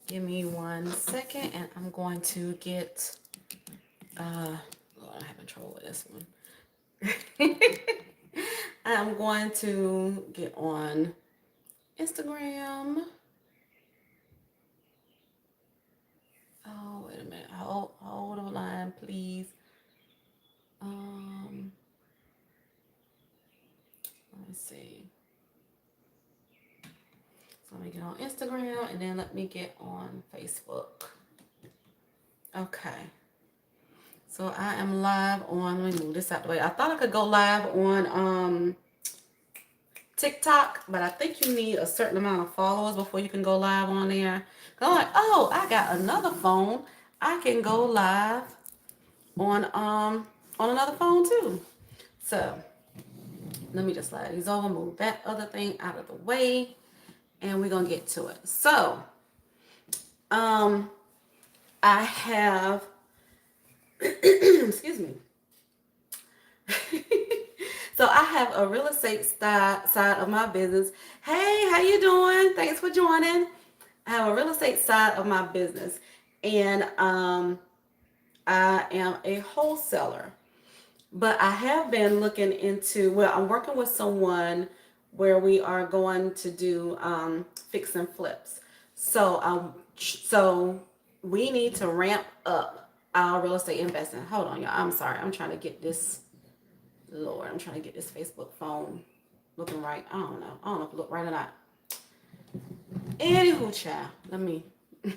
Give me 1 second and I'm going to get, Lord, I'm having trouble with this one. I'm going to get on Instagram. Oh, wait a minute. Hold the line, please. Um, let me see. So let me get on Instagram and then let me get on Facebook. Okay. So I am live on, let me move this out the way. I thought I could go live on TikTok, but I think you need a certain amount of followers before you can go live on there. I'm like, oh, I got another phone. I can go live on another phone too. So let me just slide these over, move that other thing out of the way, and we're gonna get to it. So I have excuse me. So I have a real estate side of my business. Hey, how you doing? Thanks for joining. I have a real estate side of my business, and I am a wholesaler. But I have been looking into, well, I'm working with someone where we are going to do fix and flips. So we need to ramp up our real estate investing. Hold on, y'all. I'm sorry. I'm trying to get this. Lord, I'm trying to get this Facebook phone looking right. I don't know. I don't know if it look right or not. Anywho, child. Let me. I'm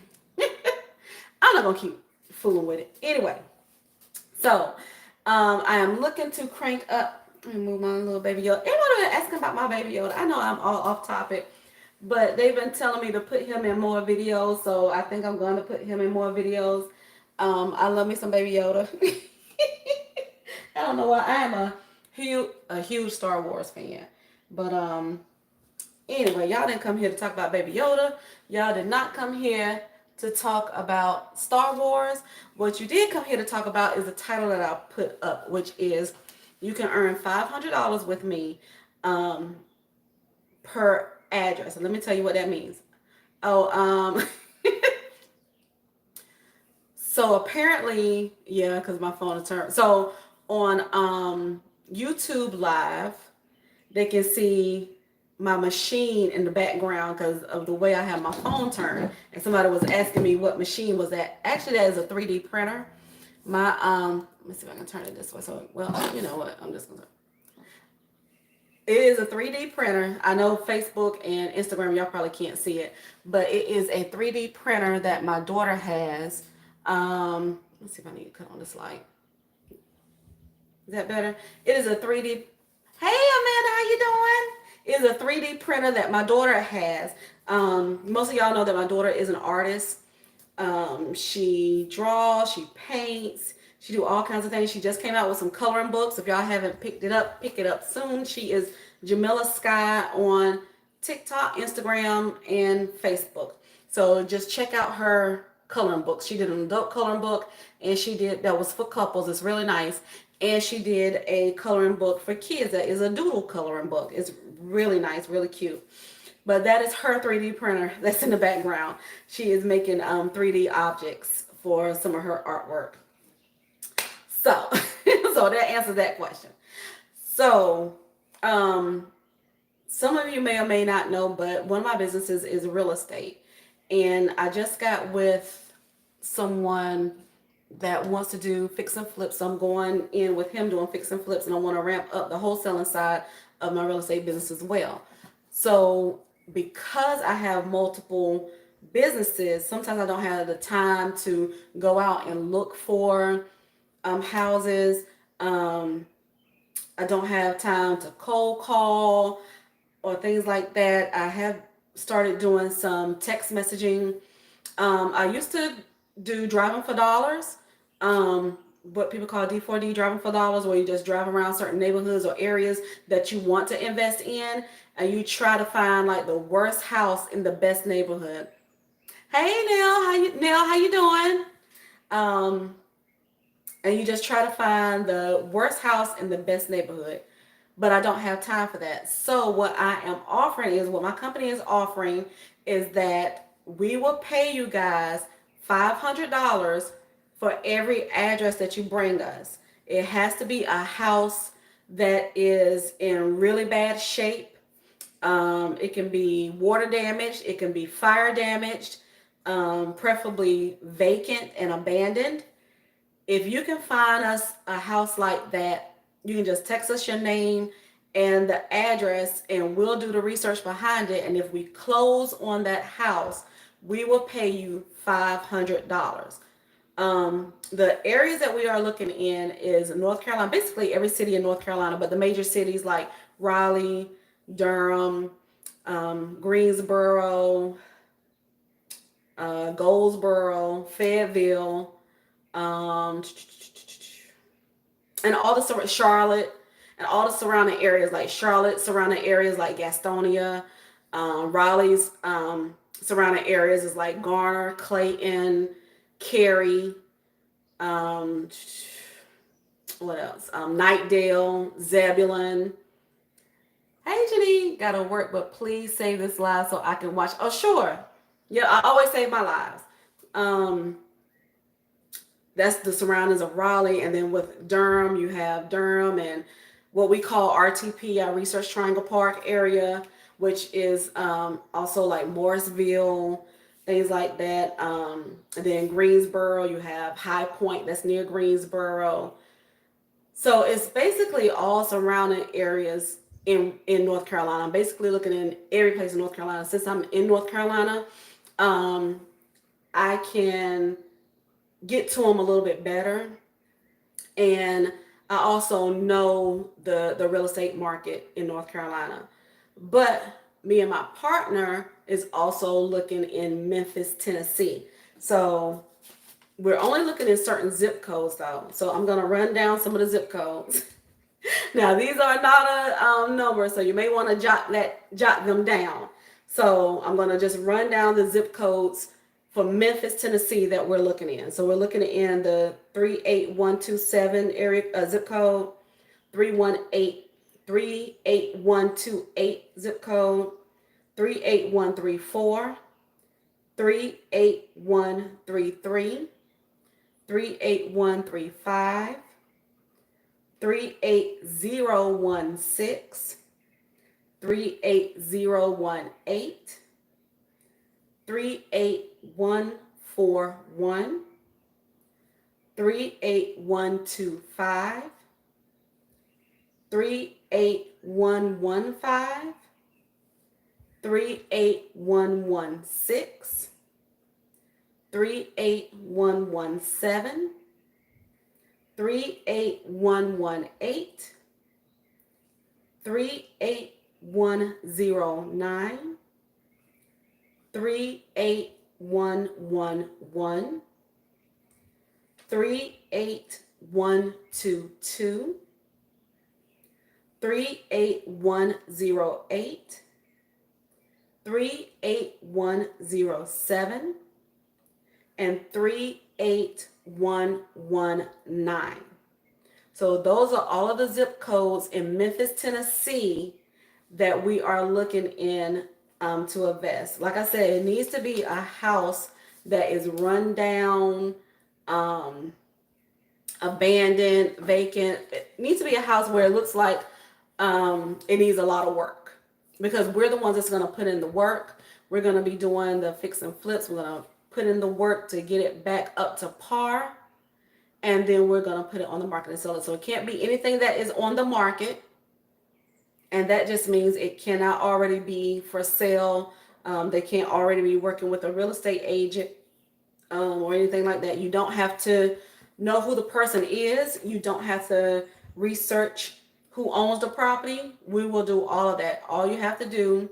not gonna keep fooling with it. Anyway, so I am looking to crank up. Let me move my little baby Yoda. Everybody been asking about my baby Yoda. I know I'm all off topic, but they've been telling me to put him in more videos, so I think I'm going to put him in more videos. I love me some baby Yoda. I don't know why. I am a huge Star Wars fan, but anyway, y'all didn't come here to talk about Baby Yoda. Y'all did not come here to talk about Star Wars. What you did come here to talk about is the title that I put up, which is you can earn $500 with me per address. And let me tell you what that means. Oh, so apparently, yeah, because my phone is turned. So on YouTube Live, they can see my machine in the background because of the way I have my phone turned. And somebody was asking me what machine was that. Actually, that is a 3D printer. My let me see if I can turn it this way. So, well, you know what? I'm just gonna. It is a 3D printer. I know Facebook and Instagram, y'all probably can't see it, but it is a 3D printer that my daughter has. Let's see if I need to cut on this light. Is that better? It is a 3D. Hey, Amanda, how you doing? It is a 3D printer that my daughter has. Most of y'all know that my daughter is an artist. She draws, she paints, she do all kinds of things. She just came out with some coloring books. If y'all haven't picked it up, pick it up soon. She is Jamila Sky on TikTok, Instagram, and Facebook. So just check out her coloring books. She did an adult coloring book, and she did that was for couples. It's really nice. And she did a coloring book for kids that is a doodle coloring book. It's really nice, really cute. But that is her 3D printer that's in the background. She is making 3D objects for some of her artwork. So, so that answers that question. So, some of you may or may not know, but one of my businesses is real estate. And I just got with someone that wants to do fix and flips. So I'm going in with him doing fix and flips, and I want to ramp up the wholesaling side of my real estate business as well. So because I have multiple businesses, sometimes I don't have the time to go out and look for houses. I don't have time to cold call or things like that. I have started doing some text messaging. I used to do driving for dollars, what people call D4D, driving for dollars, where you just drive around certain neighborhoods or areas that you want to invest in, and you try to find like the worst house in the best neighborhood. Hey Neil, how you doing? Um, and you just try to find the worst house in the best neighborhood. But I don't have time for that. So what I am offering is what my company is offering is that we will pay you guys $500 for every address that you bring us. It has to be a house that is in really bad shape. It can be water damaged, it can be fire damaged, preferably vacant and abandoned. If you can find us a house like that, you can just text us your name and the address, and we'll do the research behind it. And if we close on that house, we will pay you $500. The areas that we are looking in is North Carolina, basically every city in North Carolina, but the major cities like Raleigh, Durham, Greensboro, Goldsboro, Fayetteville, um, and all the Charlotte, and all the surrounding areas like Charlotte, surrounding areas like Gastonia, Raleigh's surrounding areas is like Garner, Clayton, Cary, um, what else? Nightdale, Zebulon. Hey, Janine, gotta work, but please save this live so I can watch. Oh, sure. Yeah, I always save my lives. Um, that's the surroundings of Raleigh. And then with Durham, you have Durham and what we call RTP, our Research Triangle Park area, which is also like Morrisville, things like that. And then Greensboro, you have High Point, that's near Greensboro. So it's basically all surrounding areas in North Carolina. I'm basically looking in every place in North Carolina. Since I'm in North Carolina, um, I can get to them a little bit better. And I also know the real estate market in North Carolina. But me and my partner is also looking in Memphis, Tennessee. So we're only looking in certain zip codes though. So I'm gonna run down some of the zip codes. Now these are not a number, so you may want to jot them down. So I'm gonna just run down the zip codes for Memphis, Tennessee that we're looking in. So we're looking in the 38127 area zip code, 38128 zip code, 38134, 38133, 38135, 38016, 38018, 38141, 38125, 38115, 38116, 38117, 38118, 38109, 38111, 38122, 38108, 38107, and 38119. So those are all of the zip codes in Memphis, Tennessee that we are looking in to invest. Like I said, it needs to be a house that is run down, abandoned, vacant. It needs to be a house where it looks like it needs a lot of work, because we're the ones that's going to put in the work. We're going to be doing the fix and flips. We're going to put in the work to get it back up to par, and then we're going to put it on the market and sell it. So it can't be anything that is on the market, and that just means it cannot already be for sale. They can't already be working with a real estate agent or anything like that. You don't have to know who the person is. You don't have to research who owns the property. We will do all of that. All you have to do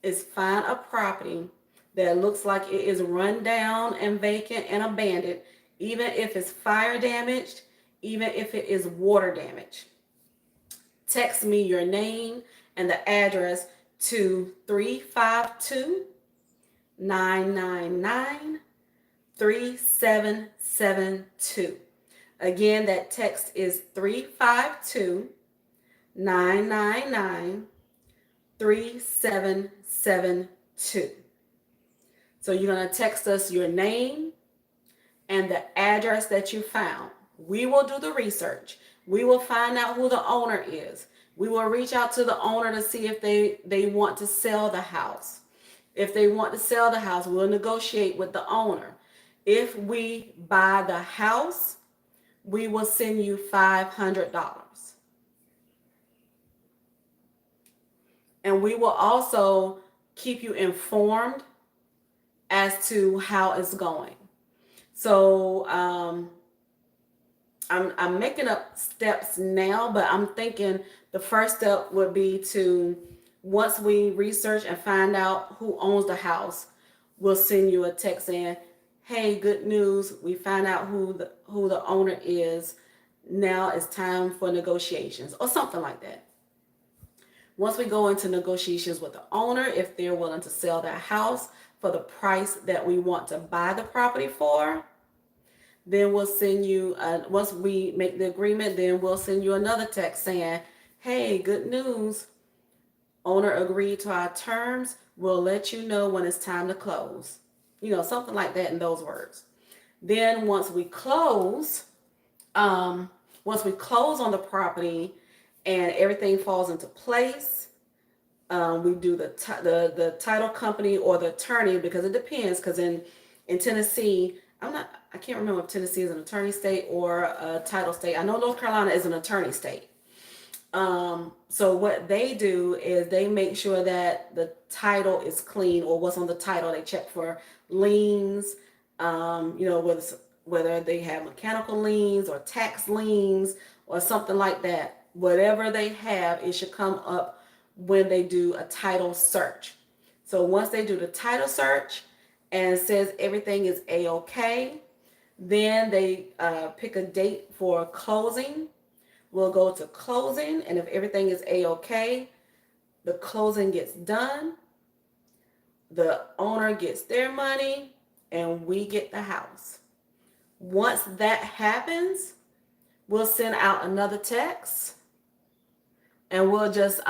is find a property that looks like it is run down and vacant and abandoned, even if it's fire damaged, even if it is water damaged. Text me your name and the address to 352-999-3772. Again, that text is 352-999-3772. So you're going to text us your name and the address that you found. We will do the research. We will find out who the owner is. We will reach out to the owner to see if they want to sell the house. If they want to sell the house, we'll negotiate with the owner. If we buy the house, we will send you $500. And we will also keep you informed as to how it's going. So I'm making up steps now, but I'm thinking the first step would be to, once we research and find out who owns the house, we'll send you a text saying, hey, good news, we found out who the owner is. Now it's time for negotiations, or something like that. Once we go into negotiations with the owner, if they're willing to sell their house for the price that we want to buy the property for, then we'll send you, once we make the agreement, then we'll send you another text saying, hey, good news, owner agreed to our terms. We'll let you know when it's time to close. Something like that in those words. Then once we close on the property and everything falls into place, we do the title company or the attorney, because it depends. Because in Tennessee, I can't remember if Tennessee is an attorney state or a title state. I know North Carolina is an attorney state. So what they do is they make sure that the title is clean, or what's on the title. They check for liens, whether they have mechanical liens or tax liens or something like that. Whatever they have, it should come up when they do a title search. So once they do the title search and it says everything is A-OK, then they pick a date for closing. We'll go to closing, and if everything is A-OK, the closing gets done, the owner gets their money, and we get the house. Once that happens, we'll send out another text, and we'll just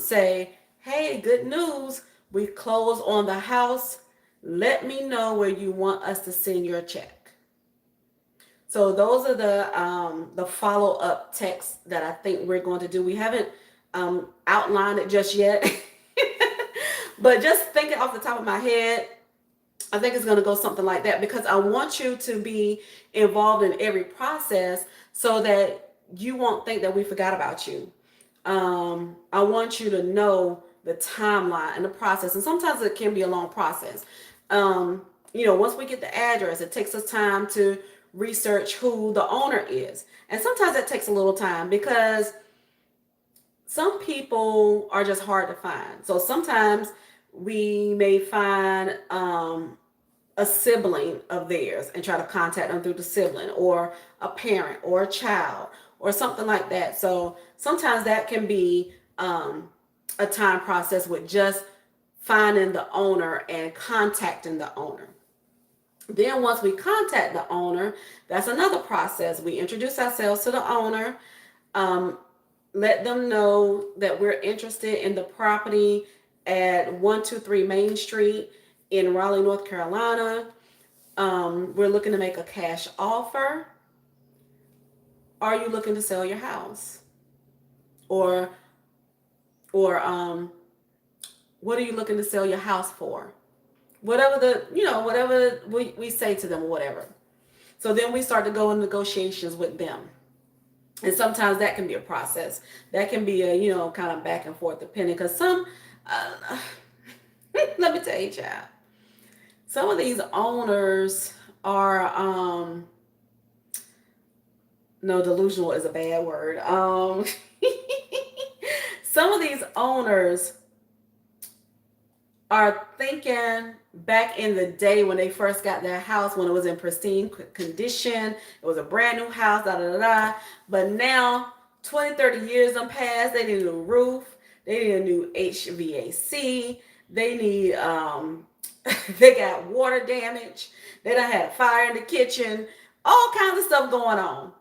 say, hey, good news, we closed on the house. Let me know where you want us to send your check. So those are the follow-up texts that I think we're going to do. We haven't outlined it just yet, but just thinking off the top of my head, I think it's going to go something like that, because I want you to be involved in every process so that you won't think that we forgot about you. I want you to know the timeline and the process, and sometimes it can be a long process. Once we get the address, it takes us time to research who the owner is. And sometimes that takes a little time, because some people are just hard to find. So sometimes we may find a sibling of theirs and try to contact them through the sibling, or a parent or a child or something like that. So sometimes that can be a time process with just finding the owner and contacting the owner. Then once we contact the owner, that's another process. We introduce ourselves to the owner, let them know that we're interested in the property at 123 Main Street in Raleigh, North Carolina. We're looking to make a cash offer. Are you looking to sell your house? Or what are you looking to sell your house for? Whatever whatever we say to them or whatever. So then we start to go in negotiations with them. And sometimes that can be a process. That can be a, kind of back and forth depending, because some, let me tell you, child, some of these owners are, no, delusional is a bad word. Some of these owners are thinking back in the day when they first got their house, when it was in pristine condition, it was a brand new house, But now, 20, 30 years done passed, they need a new roof, they need a new HVAC, they need, they got water damage, they done had a fire in the kitchen, all kinds of stuff going on.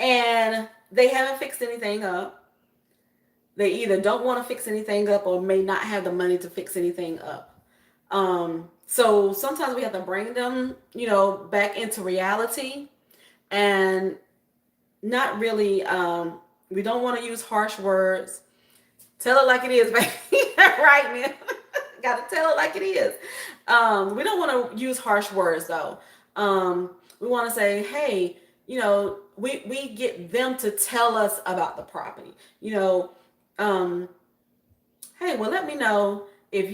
And they haven't fixed anything up. They either don't want to fix anything up or may not have the money to fix anything up. So sometimes we have to bring them, back into reality, and not really, we don't want to use harsh words. Tell it like it is, baby. Right now. Gotta tell it like it is. We don't want to use harsh words though. We want to say, hey, we get them to tell us about the property. Um, hey, well, let me know if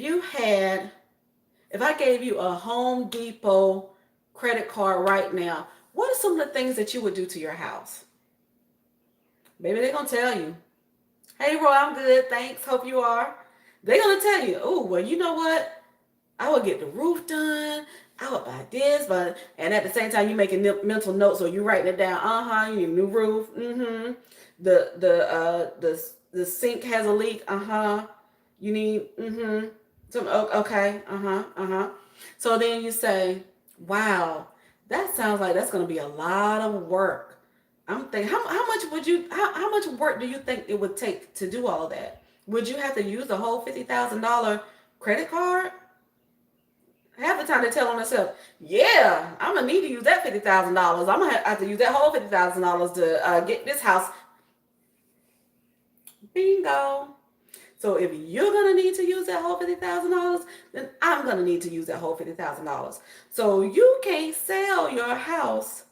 I gave you a Home Depot credit card right now, what are some of the things that you would do to your house? Maybe they're gonna tell you, hey, Roy, I'm good, thanks, hope you are. They're gonna tell you, oh, well, you know what? I would get the roof done. I would buy this, but and at the same time, you making mental notes, or you writing it down. You need a new roof. The sink has a leak. You need. Okay. So then you say, wow, that sounds like that's going to be a lot of work. I'm thinking, how much work do you think it would take to do all that? Would you have to use the whole $50,000 credit card? Half the time they tell themselves, yeah, I'm gonna need to use that $50,000. I'm gonna have to use that whole $50,000 to get this house. Bingo. So if you're gonna need to use that whole $50,000, then I'm gonna need to use that whole $50,000. So you can't sell your house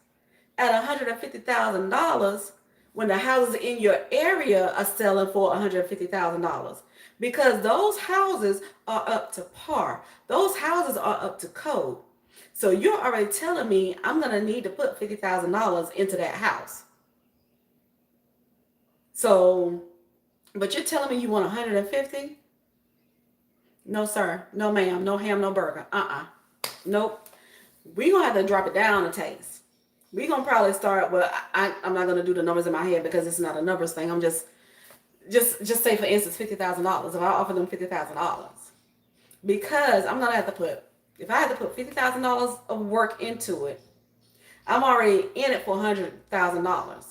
at $150,000 when the houses in your area are selling for $150,000, because those houses are up to par. Those houses are up to code. So you're already telling me I'm going to need to put $50,000 into that house. So, but you're telling me you want 150? No, sir. No, ma'am. No ham, no burger. Nope. We're going to have to drop it down a taste. We're going to probably start, well, I'm not going to do the numbers in my head because it's not a numbers thing. I'm just say, for instance, $50,000. If I offer them $50,000, because I'm going to have to put, if I had to put $50,000 of work into it, I'm already in it for $100,000.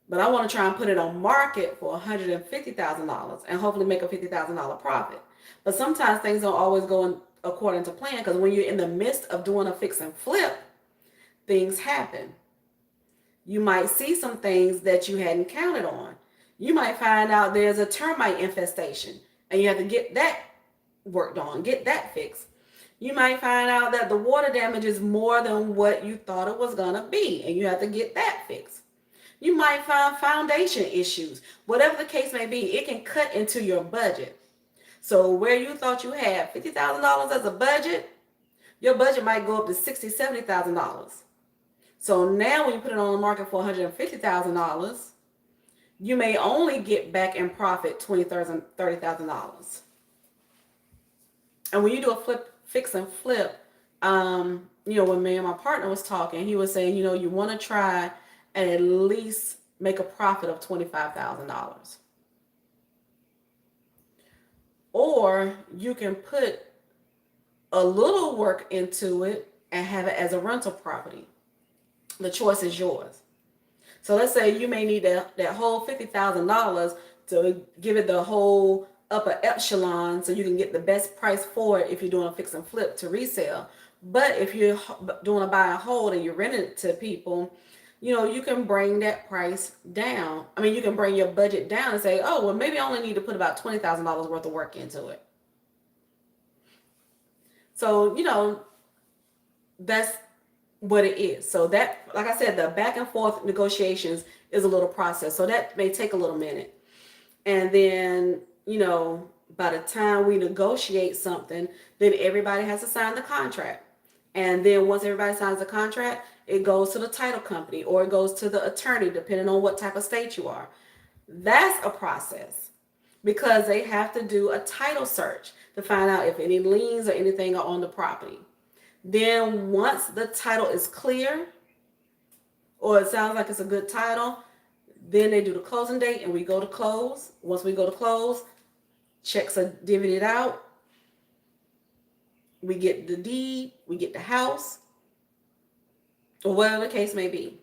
But I want to try and put it on market for $150,000 and hopefully make a $50,000 profit. But sometimes things don't always go according to plan, because when you're in the midst of doing a fix and flip, things happen. You might see some things that you hadn't counted on. You might find out there's a termite infestation and you have to get that worked on, get that fixed. You might find out that the water damage is more than what you thought it was going to be, and you have to get that fixed. You might find foundation issues. Whatever the case may be, it can cut into your budget. So where you thought you had $50,000 as a budget, your budget might go up to $60,000, $70,000. So now when you put it on the market for $150,000, you may only get back in profit $20,000, $30,000. And when you do a fix and flip, when me and my partner was talking, he was saying, you want to try and at least make a profit of $25,000. Or you can put a little work into it and have it as a rental property. The choice is yours. So let's say you may need that whole $50,000 to give it the whole upper echelon so you can get the best price for it if you're doing a fix and flip to resell. But if you're doing a buy and hold and you're renting it to people, you can bring that price down. I mean, you can bring your budget down and say, oh, well, maybe I only need to put about $20,000 worth of work into it. So, that's what it is. So that, like I said, the back and forth negotiations is a little process. So that may take a little minute. And then, by the time we negotiate something, then everybody has to sign the contract. And then once everybody signs the contract, it goes to the title company or it goes to the attorney, depending on what type of state you are. That's a process, because they have to do a title search to find out if any liens or anything are on the property. Then once the title is clear, or it sounds like it's a good title, then they do the closing date and we go to close. Once we go to close, checks are divvied out. We get the deed, we get the house, or whatever the case may be.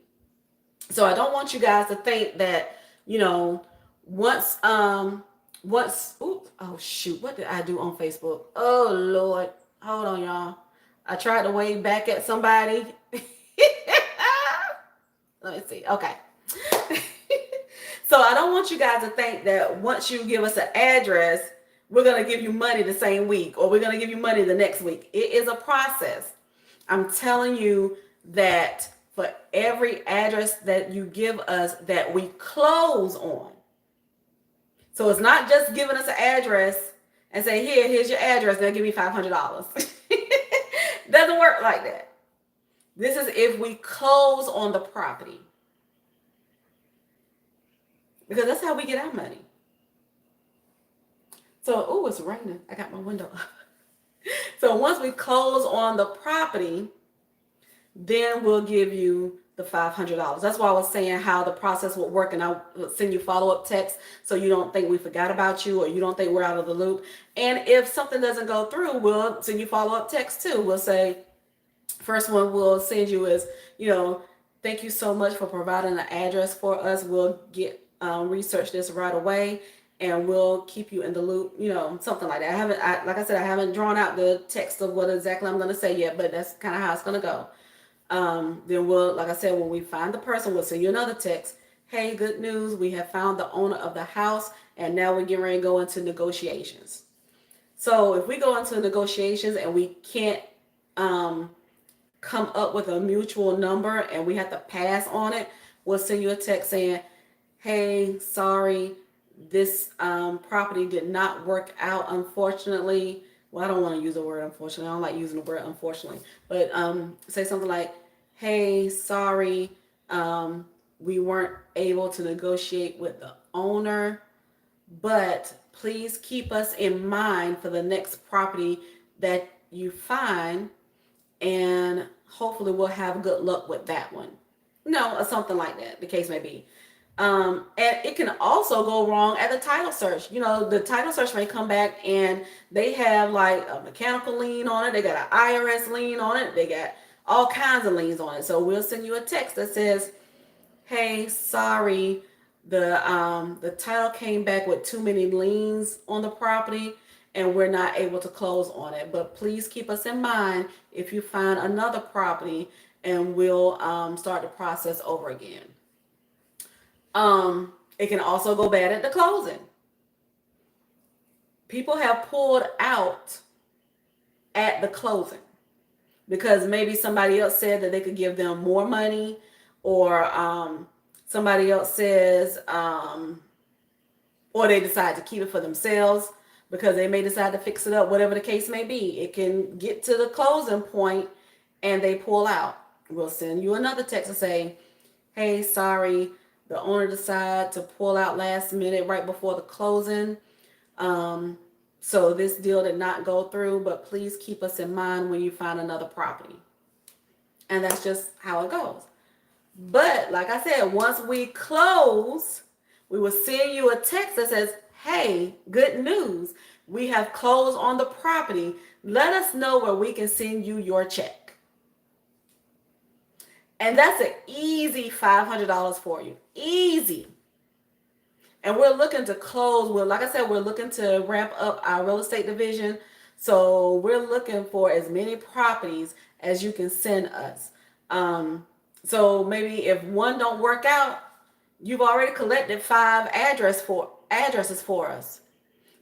So I don't want you guys to think that, once, oh shoot, what did I do on Facebook? Oh Lord. Hold on, y'all. I tried to wave back at somebody. Let me see. Okay. So I don't want you guys to think that once you give us an address, we're going to give you money the same week or we're going to give you money the next week. It is a process. I'm telling you that for every address that you give us that we close on. So it's not just giving us an address and say, here's your address, they'll give me $500. Doesn't work like that. This is if we close on the property. Because that's how we get our money. So, oh, it's raining. I got my window up. So once we close on the property, then we'll give you the $500. That's why I was saying how the process would work, and I'll send you follow-up text so you don't think we forgot about you or you don't think we're out of the loop. And if something doesn't go through, we'll send you follow-up text too. We'll say, first one we'll send you is, thank you so much for providing an address for us. We'll get research this right away, and we'll keep you in the loop, something like that. Like I said, I haven't drawn out the text of what exactly I'm going to say yet, but that's kind of how it's going to go. Then we'll, like I said, when we find the person, we'll send you another text. Hey, good news. We have found the owner of the house, and now we're getting ready to go into negotiations. So if we go into negotiations and we can't come up with a mutual number and we have to pass on it, we'll send you a text saying, hey, sorry, this property did not work out, unfortunately. Well, I don't want to use the word unfortunately. I don't like using the word unfortunately. But say something like, hey, sorry, we weren't able to negotiate with the owner, but please keep us in mind for the next property that you find, and hopefully we'll have good luck with that one. Or something like that, the case may be. And it can also go wrong at the title search. The title search may come back and they have like a mechanical lien on it. They got an IRS lien on it. They got all kinds of liens on it. So we'll send you a text that says, hey, sorry, the title came back with too many liens on the property and we're not able to close on it. But please keep us in mind if you find another property, and we'll start the process over again. It can also go bad at the closing. People have pulled out at the closing because maybe somebody else said that they could give them more money, or somebody else says, or they decide to keep it for themselves because they may decide to fix it up, whatever the case may be. It can get to the closing point and they pull out. We'll send you another text and say, hey, sorry, the owner decided to pull out last minute right before the closing. So this deal did not go through, but please keep us in mind when you find another property. And that's just how it goes. But like I said, once we close, we will send you a text that says, hey, good news. We have closed on the property. Let us know where we can send you your check. And that's an easy $500 for you. Easy. And we're looking to close. Like I said, we're looking to ramp up our real estate division. So we're looking for as many properties as you can send us. So maybe if one don't work out, you've already collected 5 addresses for us.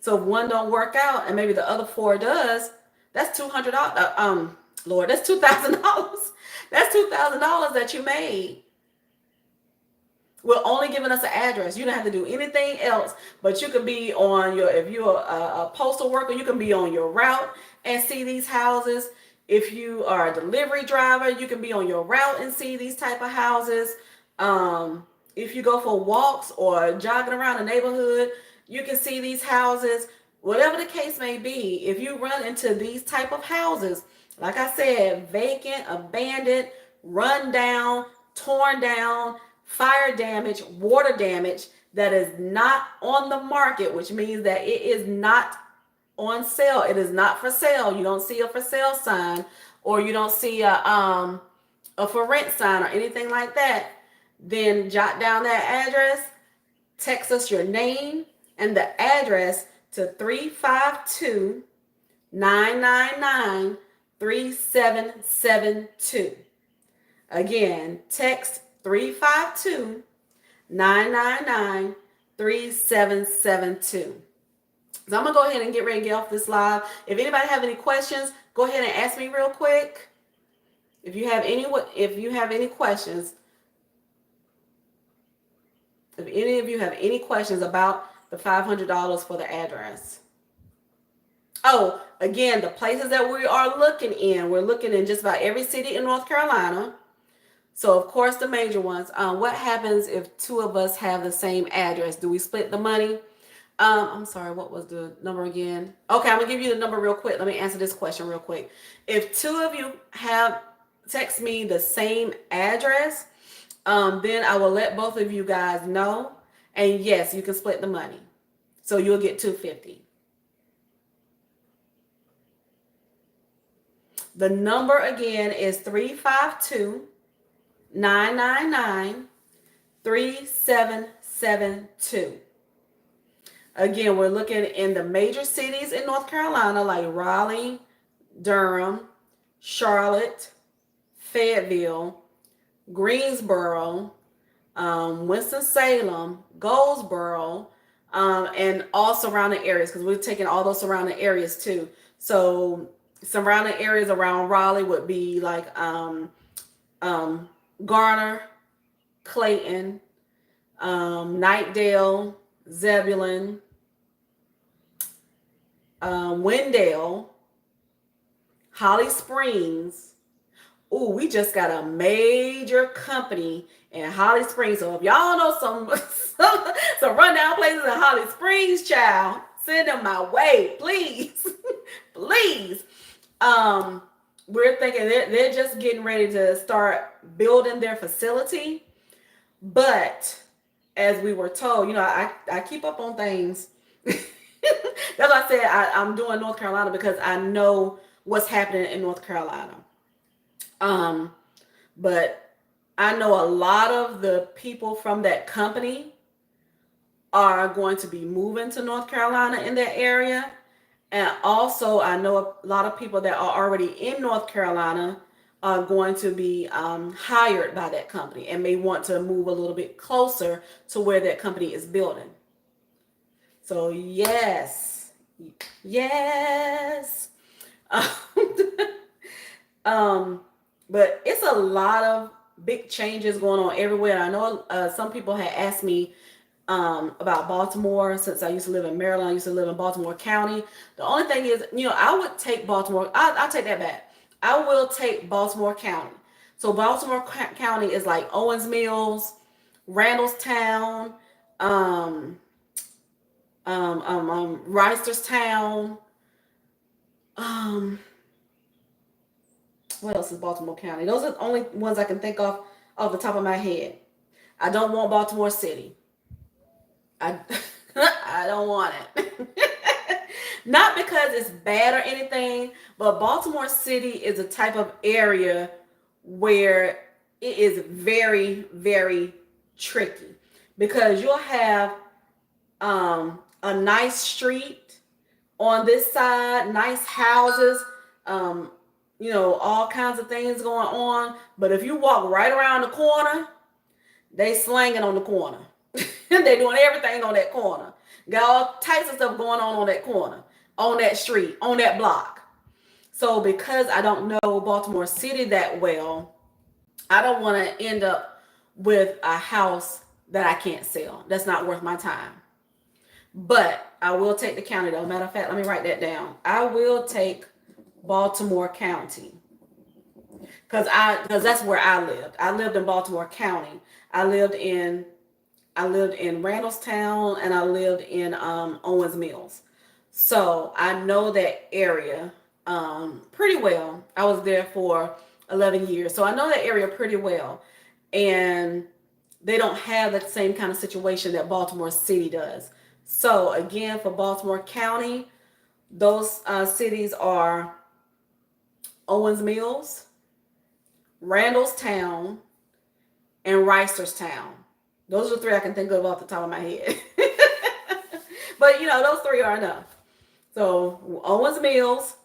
So if one don't work out and maybe the other 4 does, that's $200. Lord, that's $2,000. That's $2,000 that you made. We're only giving us an address. You don't have to do anything else, but you can be on if you're a postal worker, you can be on your route and see these houses. If you are a delivery driver, you can be on your route and see these type of houses. If you go for walks or jogging around the neighborhood, you can see these houses. Whatever the case may be, if you run into these type of houses, like I said, vacant, abandoned, run down, torn down, fire damage, water damage, that is not on the market, which means that it is not on sale. It is not for sale. You don't see a for sale sign, or you don't see a for rent sign or anything like that. Then jot down that address, text us your name and the address to 352 999 3772. Again, text 352 999 3772. So I'm gonna go ahead and get ready to get off this live. If anybody have any questions, go ahead and ask me real quick. If you have any questions, if any of you have any questions about the $500 for the address. Oh, again, the places that we are looking in, we're looking in just about every city in North Carolina. So, of course, the major ones. What happens if two of us have the same address? Do we split the money? I'm sorry, what was the number again? Okay, I'm gonna give you the number real quick. Let me answer this question real quick. If two of you have text me the same address, then I will let both of you guys know. And yes, you can split the money. So you'll get $250. The number again is 352 999 3772. Again, we're looking in the major cities in North Carolina like Raleigh, Durham, Charlotte, Fayetteville, Greensboro, Winston-Salem, Goldsboro, and all surrounding areas, because we're taking all those surrounding areas too. So surrounding areas around Raleigh would be like Garner, Clayton, Knightdale, Zebulon, Wendell, Holly Springs. Ooh, we just got a major company in Holly Springs. So if y'all know some rundown places in Holly Springs, child, send them my way, please. Please. We're thinking they're just getting ready to start building their facility. But as we were told, I keep up on things. That's why I said I'm doing North Carolina, because I know what's happening in North Carolina. But I know a lot of the people from that company are going to be moving to North Carolina in that area. And also I know a lot of people that are already in North Carolina are going to be hired by that company and may want to move a little bit closer to where that company is building. So yes. But it's a lot of big changes going on everywhere. I know some people had asked me about Baltimore, since I used to live in Maryland. I used to live in Baltimore County. The only thing is, I would take Baltimore. I'll take that back. I will take Baltimore County. So Baltimore County is like Owens Mills, Randallstown, Reisterstown. What else is Baltimore County? Those are the only ones I can think of off the top of my head. I don't want Baltimore City. I don't want it. Not because it's bad or anything, but Baltimore City is a type of area where it is very, very tricky, because you'll have a nice street on this side, nice houses, all kinds of things going on. But if you walk right around the corner, they slanging on the corner. They're doing everything on that corner. Got all types of stuff going on that corner, on that street, on that block. So because I don't know Baltimore City that well, I don't want to end up with a house that I can't sell. That's not worth my time. But I will take the county, though. Matter of fact, let me write that down. I will take Baltimore County, because that's where I lived. I lived in Baltimore County. I lived in Randallstown, and I lived in Owens Mills. So I know that area pretty well. I was there for 11 years. So I know that area pretty well. And they don't have the same kind of situation that Baltimore City does. So again, for Baltimore County, those cities are Owens Mills, Randallstown, and Reisterstown. Those are the three I can think of off the top of my head. But those three are enough. So Owens Mills,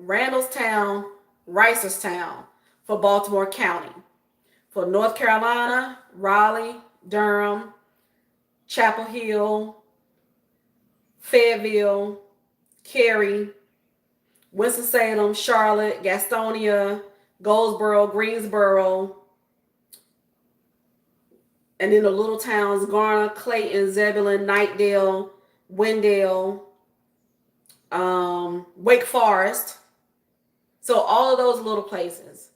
Randallstown, Reisterstown for Baltimore County. For North Carolina, Raleigh, Durham, Chapel Hill, Fayetteville, Cary, Winston-Salem, Charlotte, Gastonia, Goldsboro, Greensboro, and then the little towns, Garner, Clayton, Zebulon, Knightdale, Wendell, Wake Forest. So all of those little places,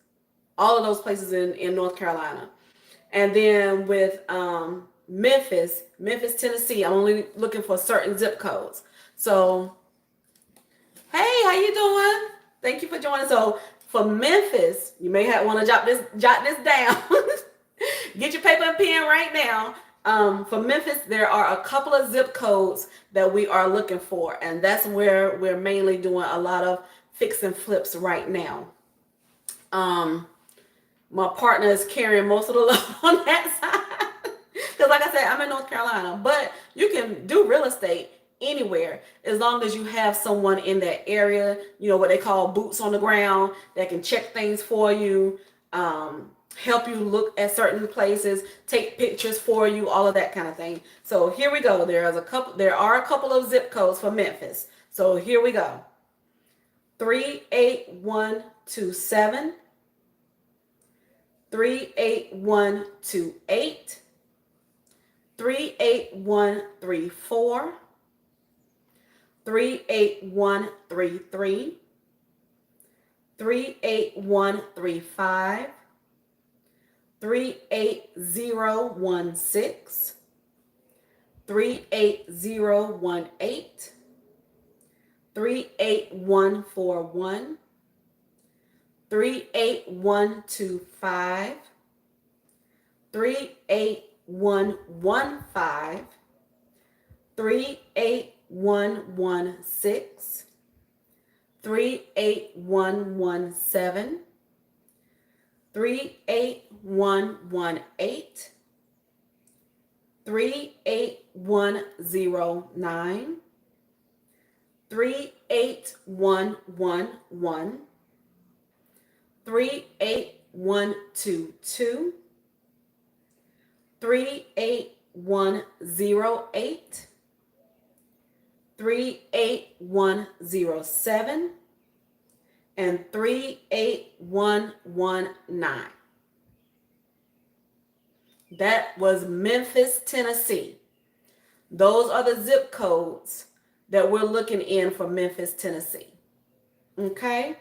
all of those places in North Carolina. And then with Memphis, Tennessee, I'm only looking for certain zip codes. So, hey, how you doing? Thank you for joining. So for Memphis, you may want to jot this down. Get your paper and pen right now. For Memphis, there are a couple of zip codes that we are looking for, and that's where we're mainly doing a lot of fix and flips right now. My partner is carrying most of the load on that side. Because like I said, I'm in North Carolina, but you can do real estate anywhere as long as you have someone in that area, you know, what they call boots on the ground, that can check things for you, help you look at certain places, take pictures for you, all of that kind of thing. So here we go. There are a couple of zip codes for Memphis. So here we go. 38127, 38128, 38134, 38133, 38135, 38016, 38018, 38141, 38125, 38115, 38116, 38117, 38118, 38109, 38111, 38122, 38108, 3807, and 38119. That was Memphis, Tennessee. Those are the zip codes that we're looking in for Memphis, Tennessee. Okay?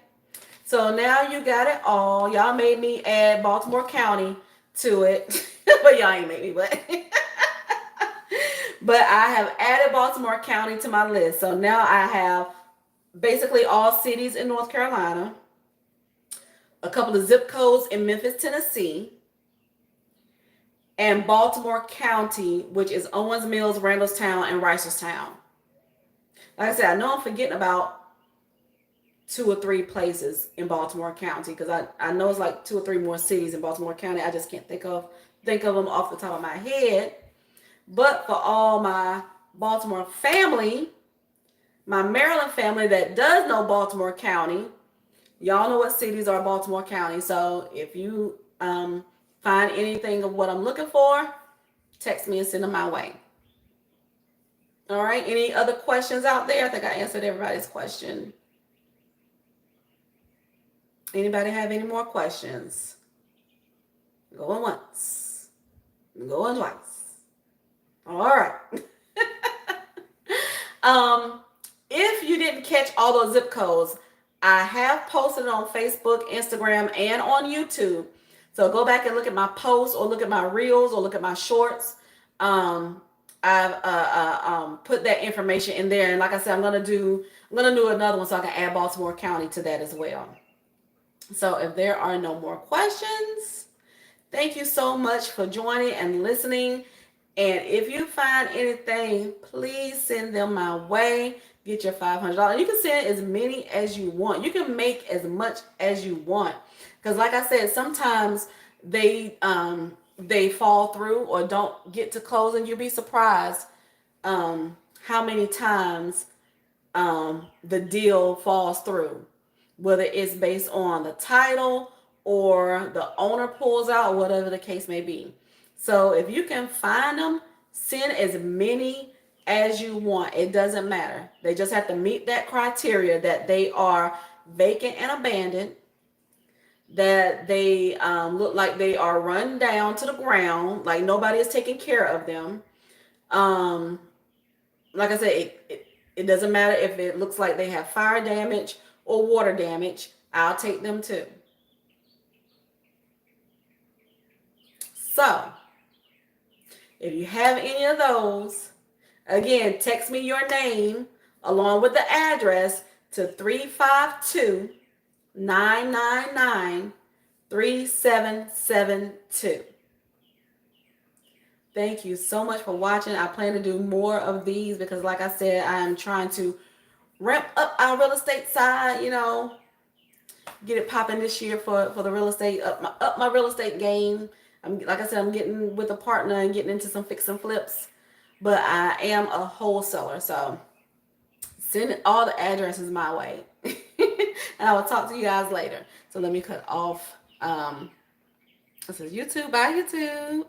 So now you got it all. Y'all made me add Baltimore County to it. But y'all ain't made me, but but I have added Baltimore County to my list. So now I have basically all cities in North Carolina, a couple of zip codes in Memphis, Tennessee, and Baltimore County, which is Owens Mills, Randallstown, and Reisterstown. Like I said, I know I'm forgetting about 2 or 3 places in Baltimore County, because I know it's like 2 or 3 more cities in Baltimore County. I just can't think of them off the top of my head. But for all my Baltimore family, my Maryland family that does know Baltimore County, y'all know what cities are Baltimore County. So if you find anything of what I'm looking for, text me and send them my way. All right. Any other questions out there? I think I answered everybody's question. Anybody have any more questions? Going once. Going twice. All right. If you didn't catch all those zip codes, I have posted it on Facebook, Instagram, and on YouTube. So go back and look at my posts, or look at my reels, or look at my shorts. I've put that information in there, and like I said, I'm gonna do another one so I can add Baltimore County to that as well. So if there are no more questions, thank you so much for joining and listening. And if you find anything, please send them my way. Get your $500. You can send as many as you want. You can make as much as you want. Because like I said, sometimes they fall through or don't get to close, and you'll be surprised how many times the deal falls through, whether it's based on the title or the owner pulls out, whatever the case may be. So if you can find them, send as many as you want. It doesn't matter. They just have to meet that criteria that they are vacant and abandoned, that they look like they are run down to the ground, like nobody is taking care of them. Um, like I said, it doesn't matter if it looks like they have fire damage or water damage. I'll take them too. So if you have any of those, again, text me your name along with the address to 352 999 3772. Thank you so much for watching. I plan to do more of these because, like I said, I am trying to ramp up our real estate side, get it popping this year for the real estate, up my real estate game. Like I said, I'm getting with a partner and getting into some fix and flips, but I am a wholesaler, so send all the addresses my way. And I will talk to you guys later. So let me cut off. This is YouTube. Bye, YouTube.